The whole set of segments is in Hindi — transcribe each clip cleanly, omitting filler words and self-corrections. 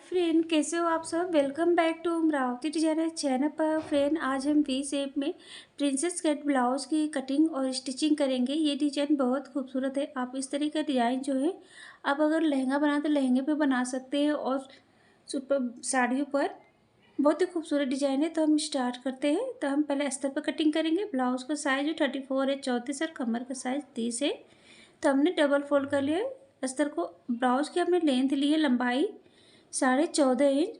फ्रेंड, कैसे हो आप सब। Welcome back to Amravati designer channel पर। फ्रेंड, आज हम वी शेप में प्रिंसेस कट ब्लाउज़ की कटिंग और स्टिचिंग करेंगे। ये डिज़ाइन बहुत खूबसूरत है। आप इस तरह का डिज़ाइन जो है आप अगर लहंगा बनाए तो लहंगे पे बना सकते हैं और सुपर साड़ियों पर। बहुत ही खूबसूरत डिज़ाइन है। तो हम स्टार्ट करते हैं। तो हम पहले अस्तर पर कटिंग करेंगे। ब्लाउज़ का साइज़ 34 है, 34 और कमर का साइज़ 30 है। तो हमने डबल फोल्ड कर लिया है अस्तर को। ब्लाउज़ की हमने लेंथ ली है लंबाई 14.5 इंच।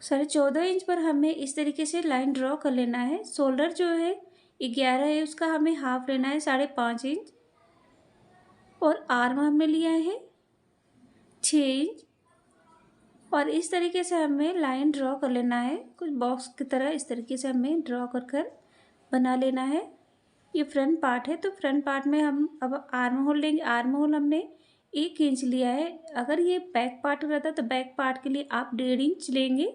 14.5 इंच पर हमें इस तरीके से लाइन ड्रॉ कर लेना है। शोल्डर जो है 11 है, उसका हमें हाफ लेना है 5.5 इंच। और आर्म हमने लिया है 6 इंच। और इस तरीके से हमें लाइन ड्रॉ कर लेना है, कुछ बॉक्स की तरह इस तरीके से हमें ड्रॉ कर कर बना लेना है। ये फ्रंट पार्ट है। तो फ्रंट पार्ट में हम अब आर्म होल लेंगे। आर्म होल हमने 1 इंच लिया है। अगर ये बैक पार्ट रहता तो बैक पार्ट के लिए आप 1.5 इंच लेंगे।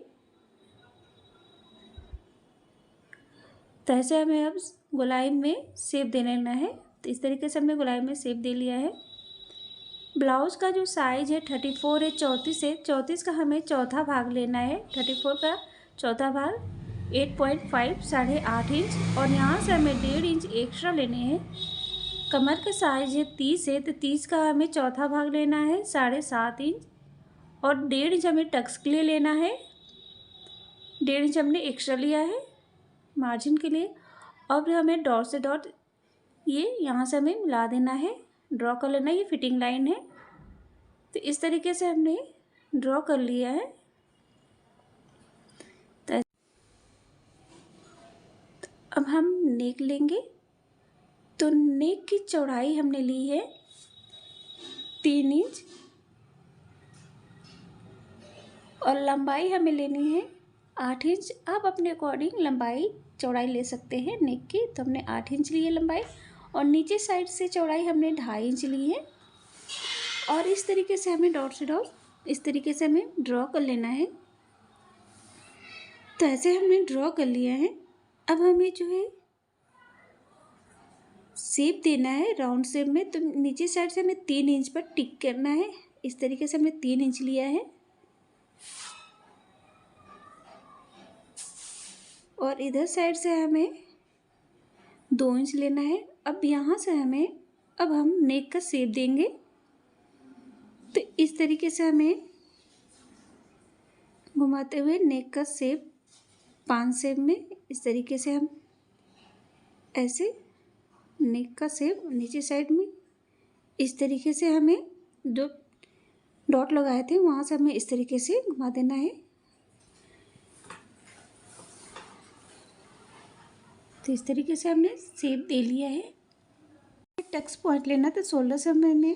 तो ऐसे हमें अब गोलाई में शेप दे लेना है। तो इस तरीके से हमने गोलाई में शेप दे लिया है। ब्लाउज़ का जो साइज़ है 34 है, 34 है। 34 का हमें चौथा भाग लेना है। 34 का चौथा भाग 8.5 8.5 इंच। और यहाँ से हमें 1.5 इंच एक्स्ट्रा लेने हैं। कमर का साइज़ है 30 है, तो 30 का हमें चौथा भाग लेना है 7.5 इंच। और 1.5 इंच हमें टक्स के लिए लेना है। 1.5 इंच हमने एक्स्ट्रा लिया है मार्जिन के लिए। अब हमें डॉट से डॉट ये यहाँ से हमें मिला देना है, ड्रॉ कर लेना है। ये फिटिंग लाइन है। तो इस तरीके से हमने ड्रॉ कर लिया है। तो अब हम नेक लेंगे। तो नेक की चौड़ाई हमने ली है 3 इंच और लंबाई हमें लेनी है 8 इंच। आप अपने अकॉर्डिंग लंबाई चौड़ाई ले सकते हैं नेक की। तो हमने 8 इंच ली है लंबाई। और नीचे साइड से चौड़ाई हमने 2.5 इंच ली है। और इस तरीके से हमें डॉट से डॉट इस तरीके से हमें ड्रॉ कर लेना है। तो ऐसे हमने ड्रॉ कर लिया है। अब हमें जो है शेप देना है राउंड शेप में। तो नीचे साइड से हमें 3 इंच पर टिक करना है। इस तरीके से हमने 3 इंच लिया है। और इधर साइड से हमें 2 इंच लेना है। अब यहाँ से अब हम नेक का शेप देंगे। तो इस तरीके से हमें घुमाते हुए नेक का शेप 5 शेप में इस तरीके से हम ऐसे नेक का शेप नीचे साइड में इस तरीके से हमें जो डॉट लगाए थे वहाँ से हमें इस तरीके से घुमा देना है। तो इस तरीके से हमने शेप दे लिया है। टक्स पॉइंट लेना। तो शोल्डर से मैंने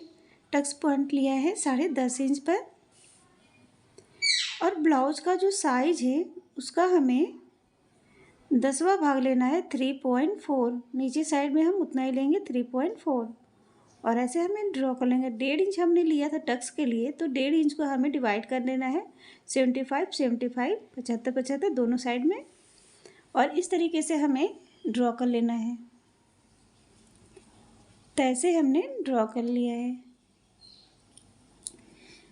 टक्स पॉइंट लिया है 10.5 इंच पर। और ब्लाउज का जो साइज है उसका हमें 10वां भाग लेना है 3.4। नीचे साइड में हम उतना ही लेंगे 3.4। और ऐसे हमें ड्रॉ कर लेंगे। 1.5 इंच हमने लिया था टक्स के लिए। तो 1.5 इंच को हमें डिवाइड कर देना है 75 75 75 75 दोनों साइड में। और इस तरीके से हमें ड्रॉ कर लेना है। तो ऐसे हमने ड्रॉ कर लिया है।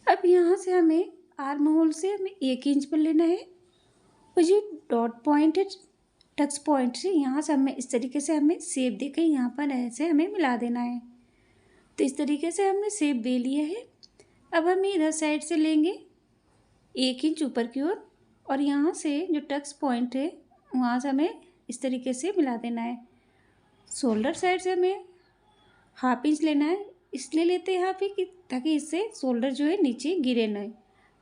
अब यहाँ से हमें आर्म होल से हमें 1 इंच पर लेना है। और जो डॉट पॉइंट है टक्स पॉइंट से यहाँ से हमें इस तरीके से हमें शेप देकर यहाँ पर ऐसे हमें मिला देना है। तो इस तरीके से हमने शेप दे लिया है। अब हम इधर साइड से लेंगे 1 इंच ऊपर की ओर। और यहाँ से जो टक्स पॉइंट है वहाँ से हमें इस तरीके से मिला देना है। शोल्डर साइड से हमें हाफ इंच लेना है। इसलिए लेते हैं यहाँ पे कि ताकि इससे शोल्डर जो है नीचे गिरे नहीं।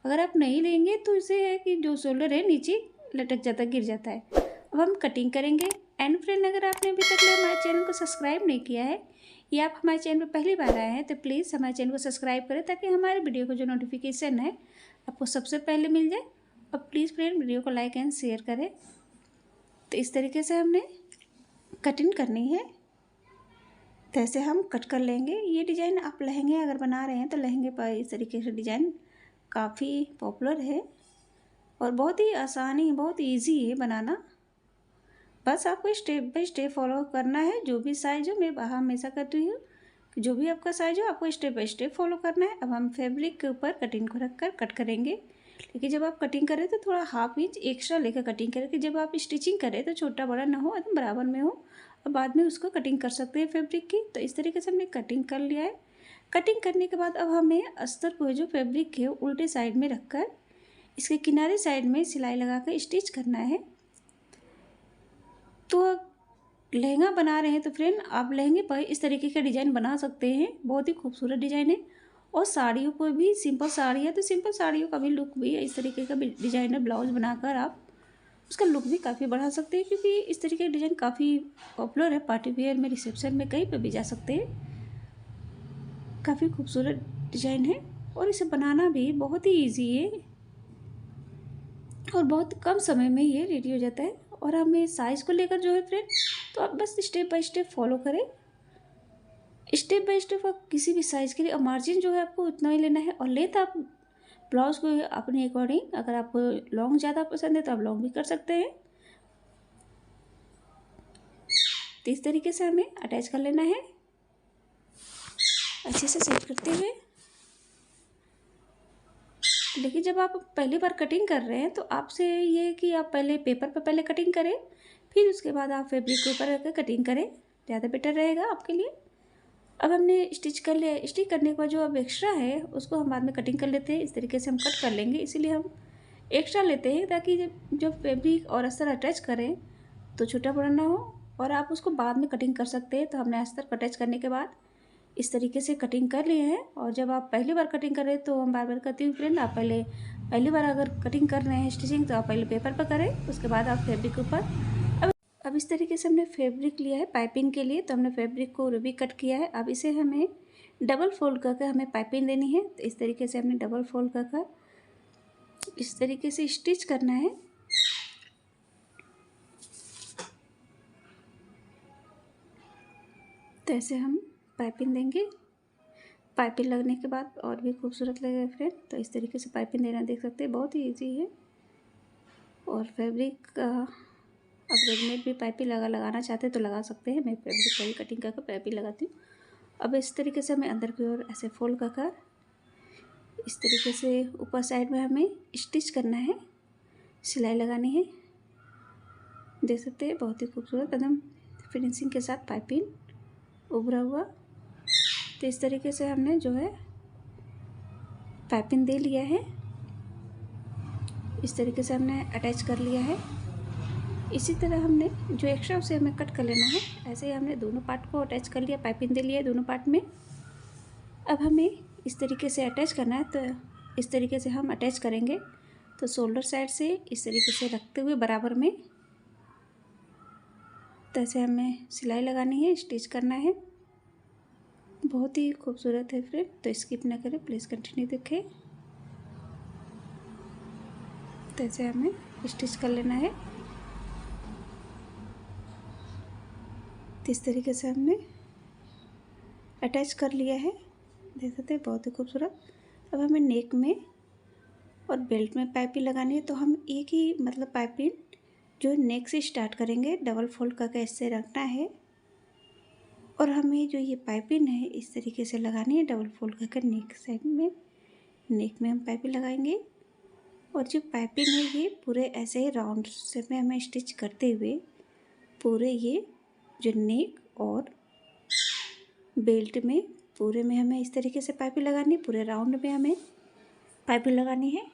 अगर आप नहीं लेंगे तो इसे है कि जो शोल्डर है नीचे लटक जाता, गिर जाता है। अब हम कटिंग करेंगे। एंड फ्रेंड, अगर आपने अभी तक हमारे चैनल को सब्सक्राइब नहीं किया है या आप हमारे चैनल पर पहली बार आए हैं तो प्लीज़ हमारे चैनल को सब्सक्राइब करें ताकि हमारे वीडियो को जो नोटिफिकेशन है आपको सबसे पहले मिल जाए। और प्लीज़ फ्रेंड, वीडियो को लाइक एंड शेयर करें। तो इस तरीके से हमने कटिंग करनी है। तो ऐसे हम कट कर लेंगे। ये डिज़ाइन आप लहंगे अगर बना रहे हैं तो लहंगे पर इस तरीके से डिज़ाइन काफ़ी पॉपुलर है और बहुत ही आसानी, बहुत इजी है बनाना। बस आपको स्टेप बाय स्टेप फॉलो करना है। जो भी साइज हो मैं हमेशा करती हूँ जो भी आपका साइज हो आपको स्टेप बाय स्टेप फॉलो करना है। अब हम फैब्रिक के ऊपर कटिंग को रख कर कट करेंगे। लेकिन जब आप कटिंग करें तो थोड़ा 1/2 इंच एक्स्ट्रा लेकर कटिंग करें कि जब आप स्टिचिंग करें तो छोटा बड़ा ना हो, एकदम बराबर में हो, और बाद में उसको कटिंग कर सकते हैं फैब्रिक की। तो इस तरीके से हमने कटिंग कर लिया है। कटिंग करने के बाद अब हमें अस्तर को जो फैब्रिक है उल्टे साइड में रखकर इसके किनारे साइड में सिलाई लगाकर स्टिच करना है। तो लहंगा बना रहे हैं तो फ्रेंड आप लहंगे पर इस तरीके का डिज़ाइन बना सकते हैं, बहुत ही खूबसूरत डिज़ाइन है। और साड़ियों पर भी, सिंपल साड़ी है तो सिंपल साड़ियों का भी लुक भी इस तरीके का डिज़ाइनर ब्लाउज बनाकर आप उसका लुक भी काफ़ी बढ़ा सकते हैं, क्योंकि इस तरीके का डिज़ाइन काफ़ी पॉपुलर है। पार्टी वेयर में, रिसेप्शन में, कहीं पर भी जा सकते हैं। काफ़ी खूबसूरत डिज़ाइन है और इसे बनाना भी बहुत ही ईजी है और बहुत कम समय में ये रेडी हो जाता है। और हमें साइज़ को लेकर जो है फ्रेंड, तो आप बस स्टेप बाय स्टेप फॉलो करें। स्टेप बाय स्टेप आप किसी भी साइज़ के लिए, और मार्जिन जो है आपको उतना ही लेना है। और लेंथ आप ब्लाउज को अपने अकॉर्डिंग, अगर आपको लॉन्ग ज़्यादा पसंद है तो आप लॉन्ग भी कर सकते हैं। तो इस तरीके से हमें अटैच कर लेना है अच्छे से सेट करते हुए। लेकिन जब आप पहली बार कटिंग कर रहे हैं तो आपसे ये कि आप पहले पेपर पर पहले कटिंग करें, फिर उसके बाद आप फैब्रिक के ऊपर रखकर कटिंग करें, ज़्यादा बेटर रहेगा आपके लिए। अब हमने स्टिच कर लिया। स्टिच करने के बाद जो अब एक्स्ट्रा है उसको हम बाद में कटिंग कर लेते हैं। इस तरीके से हम कट कर लेंगे, इसीलिए हम एक्स्ट्रा लेते हैं ताकि जब फैब्रिक और अस्तर अटैच करें तो छोटा बड़ा ना हो, और आप उसको बाद में कटिंग कर सकते हैं। तो हमने अस्तर को अटैच करने के बाद इस तरीके से कटिंग कर लिए हैं। और जब आप पहली बार कटिंग कर रहे हैं तो हम बार बार कहती हूँ फ्रेंड, आप पहली बार अगर कटिंग कर रहे हैं स्टिचिंग, तो आप पहले पेपर पर करें, उसके बाद आप फैब्रिक के ऊपर। अब इस तरीके से हमने फैब्रिक लिया है पाइपिंग के लिए, तो हमने फैब्रिक को भी कट किया है। अब इसे हमें डबल फोल्ड करके हमें पाइपिंग देनी है। तो इस तरीके से हमने डबल फोल्ड करके इस तरीके से स्टिच करना है। तो ऐसे हम पाइपिंग देंगे। पाइपिंग लगने के बाद और भी खूबसूरत लगेगा फ्रेंड। तो इस तरीके से पाइपिंग देना देख सकते हैं, बहुत ही ईजी है। और फैब्रिक का आप रेडीमेड भी पाइपिंग लगाना चाहते हैं तो लगा सकते हैं। मैं फैब्रिक का ही कटिंग करके पाइपिंग लगाती हूँ। अब इस तरीके से हमें अंदर की ओर ऐसे फोल्ड कर इस तरीके से ऊपर साइड में हमें स्टिच करना है, सिलाई लगानी है। देख सकते हैं बहुत ही खूबसूरत एकदम फिनिशिंग के साथ पाइपिंग उभरा हुआ। तो इस तरीके से हमने जो है पाइपिंग दे लिया है। इस तरीके से हमने अटैच कर लिया है। इसी तरह हमने जो एक्स्ट्रा उसे हमें कट कर लेना है। ऐसे ही हमने दोनों पार्ट को अटैच कर लिया, पाइपिंग दे लिया है दोनों पार्ट में। अब हमें इस तरीके से अटैच करना है। तो इस तरीके से हम अटैच करेंगे। तो शोल्डर साइड से इस तरीके से रखते हुए बराबर में, तो ऐसे हमें सिलाई लगानी है, स्टिच करना है। बहुत ही खूबसूरत है फ्रेंड, तो स्किप ना करें, प्लीज़ कंटिन्यू देखें। तो ऐसे हमें स्टिच कर लेना है। तो इस तरीके से हमने अटैच कर लिया है, देख सकते हैं बहुत ही खूबसूरत। अब हमें नेक में और बेल्ट में पाइपिंग लगानी है। तो हम एक ही मतलब पाइपिंग जो नेक से स्टार्ट करेंगे, डबल फोल्ड करके इससे रखना है। और हमें जो ये पाइपिंग है इस तरीके से लगानी है, डबल फोल्ड करके नेक साइड में, नेक में हम पाइपिंग लगाएंगे। और जो पाइपिंग है ये पूरे ऐसे ही राउंड शेप में हमें स्टिच करते हुए पूरे ये जो नेक और बेल्ट में पूरे में हमें इस तरीके से पाइपिंग लगानी है। पूरे राउंड में हमें पाइपिंग लगानी है।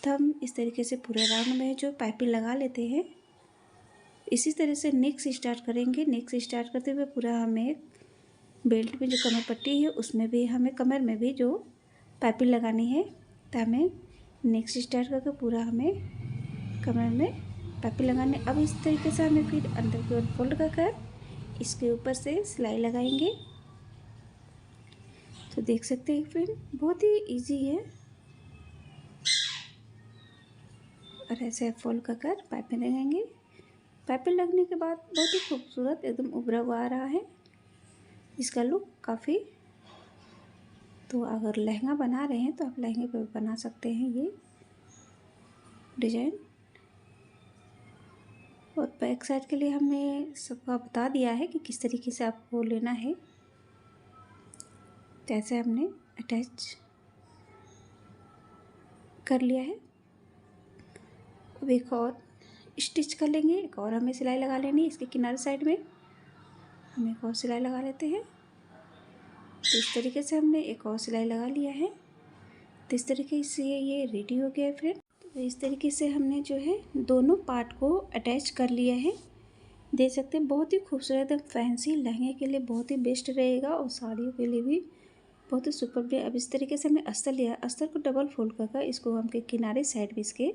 तो हम इस तरीके से पूरे राउंड में जो पाइपिंग लगा लेते हैं। इसी तरह से नेक से स्टार्ट करेंगे। नेक से स्टार्ट करते हुए पूरा हमें बेल्ट में जो कमर पट्टी है उसमें भी हमें, कमर में भी जो पाइपिंग लगानी है। तो हमें नेक से स्टार्ट करके पूरा हमें कमर में पाइपिंग लगानी। अब इस तरीके से हमें फिर अंदर की ओर फोल्ड कर इसके ऊपर से सिलाई लगाएंगे। तो देख सकते हैं फ्रेंड बहुत ही इजी है। और ऐसे फोल्ड कर पाइपिंग लगाएंगे। पाइपिंग लगने के बाद बहुत ही खूबसूरत एकदम उभरा हुआ आ रहा है इसका लुक काफ़ी। तो अगर लहंगा बना रहे हैं तो आप लहंगे पे बना सकते हैं ये डिज़ाइन। और बैक साइड के लिए हमने सबका बता दिया है कि किस तरीके से आपको लेना है। तो ऐसे हमने अटैच कर लिया है। अब एक और स्टिच कर लेंगे, एक और हमें सिलाई लगा लेनी है। इसके किनारे साइड में हम एक और सिलाई लगा लेते हैं। तो इस तरीके से हमने एक और सिलाई लगा लिया है। तो इस तरीके से ये रेडी हो गया है फ्रेंड। तो इस तरीके से हमने जो है दोनों पार्ट को अटैच कर लिया है। देख सकते हैं बहुत ही खूबसूरत है, फैंसी लहंगे के लिए बहुत ही बेस्ट रहेगा और साड़ियों के लिए भी बहुत ही सुपर। अब इस तरीके से हमने अस्तर लिया, अस्तर को डबल फोल्ड कर इसको हमके किनारे साइड भी इसके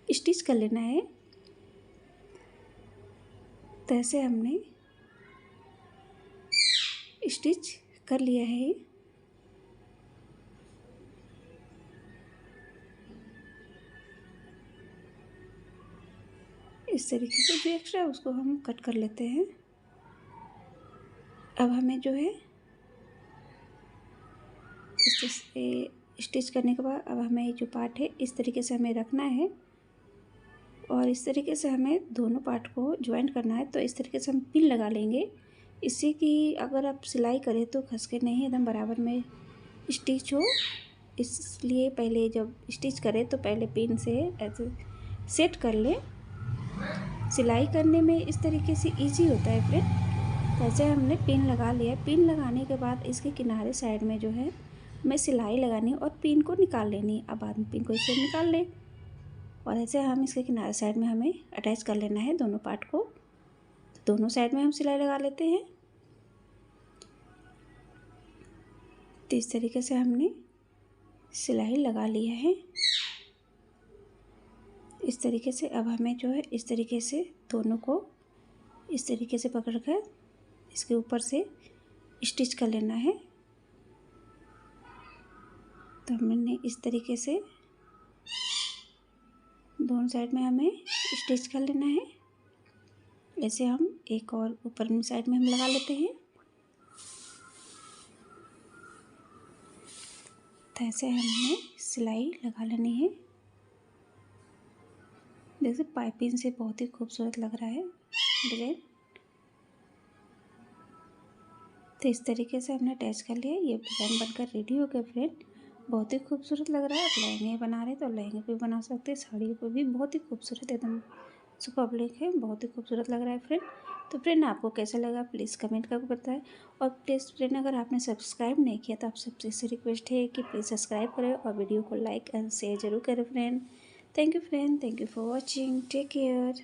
स्टिच कर लेना है। तो ऐसे हमने स्टिच कर लिया है। इस तरीके से जो एक्स्ट्रा है उसको हम कट कर लेते हैं। अब हमें जो है स्टिच करने के बाद अब हमें ये जो पार्ट है इस तरीके से हमें रखना है और इस तरीके से हमें दोनों पार्ट को ज्वाइंट करना है। तो इस तरीके से हम पिन लगा लेंगे, इससे कि अगर आप सिलाई करें तो खसके नहीं, एकदम बराबर में स्टिच हो। इसलिए पहले जब स्टिच करें तो पहले पिन से ऐसे सेट कर लें। सिलाई करने में इस तरीके से इजी होता है फ्रेंड। वैसे हमने पिन लगा लिया। पिन लगाने के बाद इसके किनारे साइड में जो है हमें सिलाई लगानी और पिन को निकाल लेनी। अब बाद में पिन को इसे निकाल लें और ऐसे हम इसके किनारे साइड में हमें अटैच कर लेना है दोनों पार्ट को। तो दोनों साइड में हम सिलाई लगा लेते हैं। तो इस तरीके से हमने सिलाई लगा लिया है। इस तरीके से अब हमें जो है इस तरीके से दोनों को इस तरीके से पकड़कर इसके ऊपर से स्टिच कर लेना है। तो हमने इस तरीके से दोनों साइड में हमें स्टिच कर लेना है। ऐसे हम एक और ऊपर में साइड में हम लगा लेते हैं। तो ऐसे हमने सिलाई लगा लेनी है। जैसे पाइपिंग से बहुत ही खूबसूरत लग रहा है डिजाइन। तो इस तरीके से हमने अटैच कर लिया। ये डिज़ाइन बनकर रेडी हो गया फ्रेंड। बहुत ही खूबसूरत लग रहा है। आप लहंगे बना रहे हैं तो लहंगे पे बना सकते हैं, साड़ियों पे भी बहुत ही खूबसूरत एकदम सुपर लुक है, बहुत ही खूबसूरत लग रहा है फ्रेंड। तो फ्रेंड आपको कैसा लगा प्लीज़ कमेंट करके बताएं। और प्लीज़ फ्रेंड अगर आपने सब्सक्राइब नहीं किया तो आप सबसे रिक्वेस्ट है कि प्लीज़ सब्सक्राइब करें और वीडियो को लाइक एंड शेयर जरूर करें friend. Thank you friend, thank you for watching, take care.